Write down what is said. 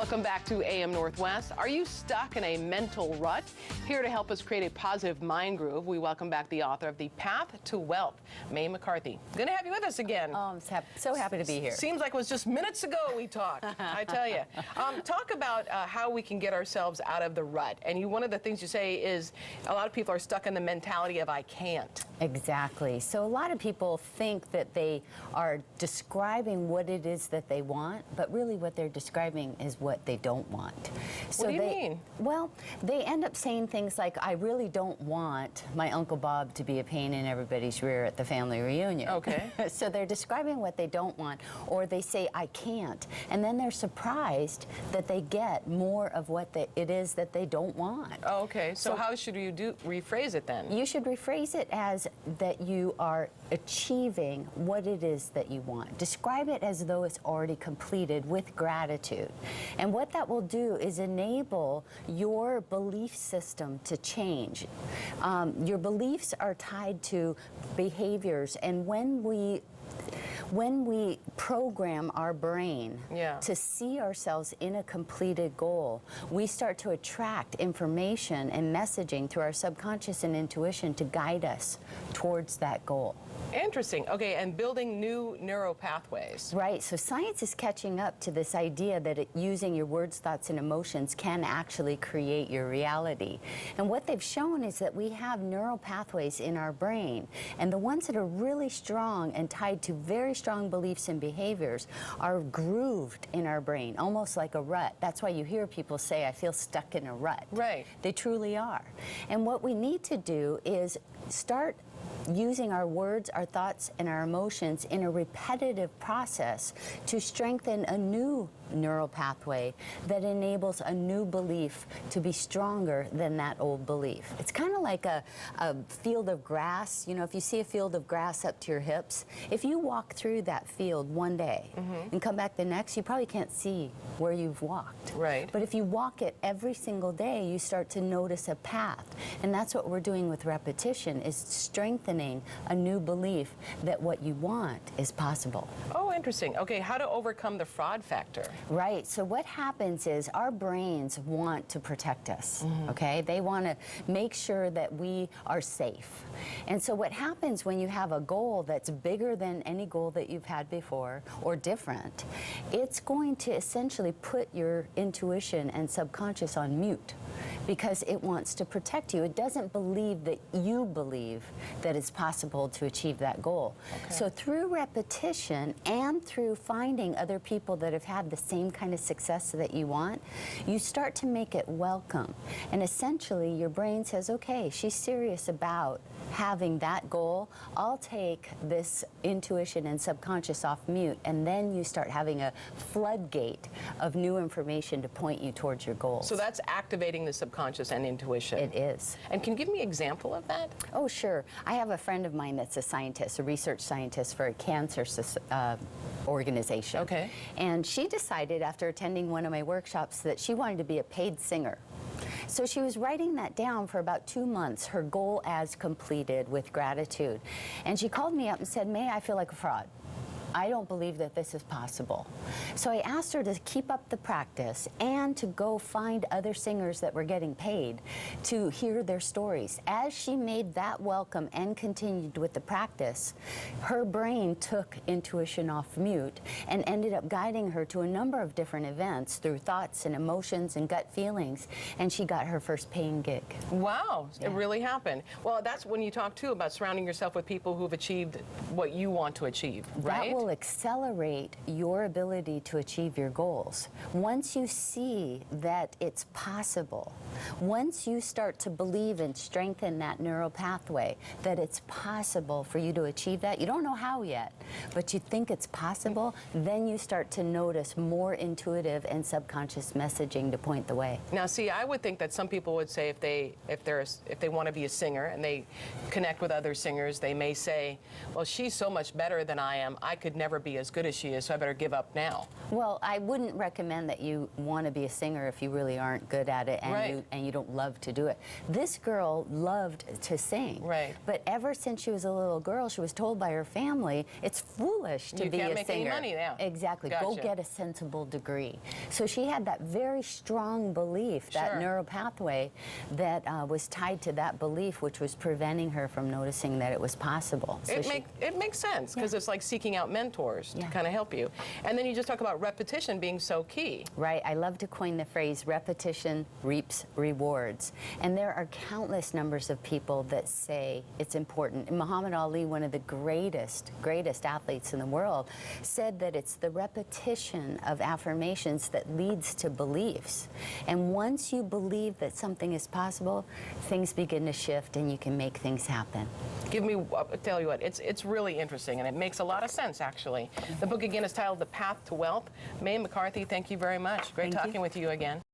Welcome back to AM Northwest. Are you stuck in a mental rut? Here to help us create a positive mind groove, we welcome back the author of The Path to Wealth, Mae McCarthy. Good to have you with us again. Oh, I'm so happy to be here. Seems like it was just minutes ago we talked, I tell you. Talk about how we can get ourselves out of the rut. And one of the things you say is a lot of people are stuck in the mentality of I can't. Exactly. So a lot of people think that they are describing what it is that they want, but really what they're describing is what they don't want. So what do you mean? Well, they end up saying things like, I really don't want my Uncle Bob to be a pain in everybody's rear at the family reunion. Okay. So they're describing what they don't want, or they say, I can't. And then they're surprised that they get more of what it is that they don't want. Oh, okay. So how should you rephrase it then? You should rephrase it as that you are achieving what it is that you want. Describe it as though it's already completed with gratitude. And what that will do is enable your belief system to change. Your beliefs are tied to behaviors, and when we program our brain to see ourselves in a completed goal, we start to attract information and messaging through our subconscious and intuition to guide us towards that goal. Interesting. Okay, and building new neural pathways. Right. So science is catching up to this idea that using your words, thoughts, and emotions can actually create your reality. And what they've shown is that we have neural pathways in our brain, and the ones that are really strong and tied to very strong beliefs and behaviors are grooved in our brain, almost like a rut. That's why you hear people say, I feel stuck in a rut. Right. They truly are. And what we need to do is start using our words, our thoughts, and our emotions in a repetitive process to strengthen a new neural pathway that enables a new belief to be stronger than that old belief. It's kind of like a field of grass. You know, if you see a field of grass up to your hips, if you walk through that field one day and come back the next, you probably can't see where you've walked. Right. But if you walk it every single day, you start to notice a path. And that's what we're doing with repetition, is strengthening a new belief that what you want is possible. Oh, interesting. Okay, how to overcome the fraud factor? Right. So what happens is our brains want to protect us, okay? They want to make sure that we are safe. And so what happens when you have a goal that's bigger than any goal that you've had before or different, it's going to essentially put your intuition and subconscious on mute because it wants to protect you. It doesn't believe that you believe that it's possible to achieve that goal. Okay. So through repetition and through finding other people that have had the same kind of success that you want, you start to make it welcome. And essentially your brain says, okay, she's serious about having that goal. I'll take this intuition and subconscious off mute, and then you start having a floodgate of new information to point you towards your goals. So that's activating the subconscious and intuition. It is. And can you give me an example of that? Oh, sure. I have a friend of mine that's a scientist, a research scientist for a cancer organization. Okay. And she decided after attending one of my workshops that she wanted to be a paid singer. So she was writing that down for about 2 months, her goal as completed, with gratitude. And she called me up and said, Mae, I feel like a fraud. I don't believe that this is possible. So I asked her to keep up the practice and to go find other singers that were getting paid to hear their stories. As she made that welcome and continued with the practice, her brain took intuition off mute and ended up guiding her to a number of different events through thoughts and emotions and gut feelings, and she got her first paying gig. Wow, it really happened. Well, that's when you talk too about surrounding yourself with people who've achieved what you want to achieve, right? That will accelerate your ability to achieve your goals. Once you see that it's possible, once you start to believe and strengthen that neural pathway, that it's possible for you to achieve that, you don't know how yet, but you think it's possible, then you start to notice more intuitive and subconscious messaging to point the way. Now, see, I would think that some people would say if they want to be a singer and they connect with other singers, they may say, well, she's so much better than I am, I could could never be as good as she is, so I better give up now. Well, I wouldn't recommend that you want to be a singer if you really aren't good at it and Right. you don't love to do it. This girl loved to sing. Right. But ever since she was a little girl, she was told by her family, it's foolish to You be can't a make singer. any money now. Exactly. Go Gotcha. get a sensible degree. So she had that very strong belief, that Sure. neural pathway that was tied to that belief, which was preventing her from noticing that it was possible. So It makes sense, because it's like seeking out mentors to Yeah. kind of help you. And then you just talk about repetition being so key. Right. I love to coin the phrase repetition reaps rewards. And there are countless numbers of people that say it's important. And Muhammad Ali, one of the greatest athletes in the world, said that it's the repetition of affirmations that leads to beliefs. And once you believe that something is possible, things begin to shift and you can make things happen. I'll tell you what, it's really interesting, and it makes a lot of sense, actually. The book, again, is titled The Path to Wealth. Mae McCarthy, thank you very much. Great Thank you. talking with you again.